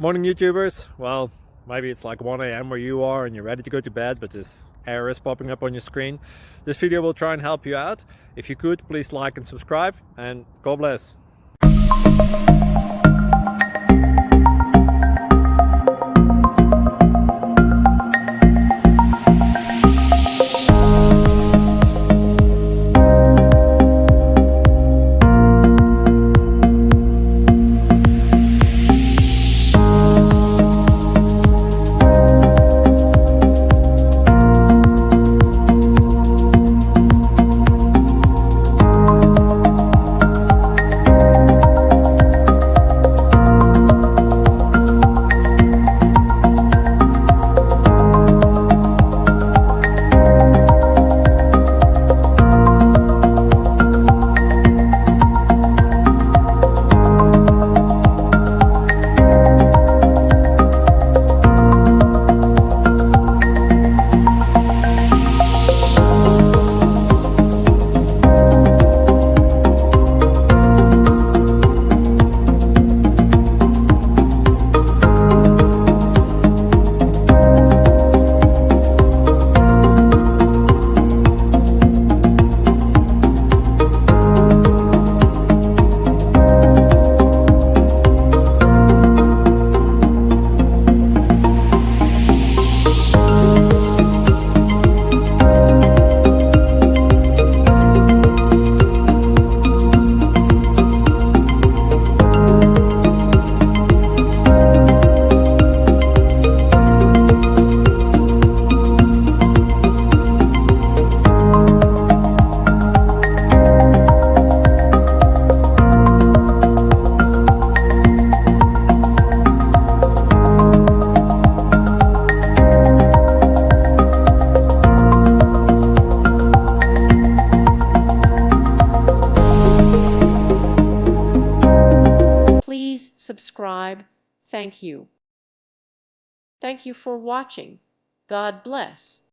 Morning YouTubers. Well, maybe it's like 1 a.m. where you are and you're ready to go to bed, but this error is popping up on your screen. This video will try and help you out. If you could, please like and subscribe, and God bless. Please subscribe. Thank you. Thank you for watching. God bless.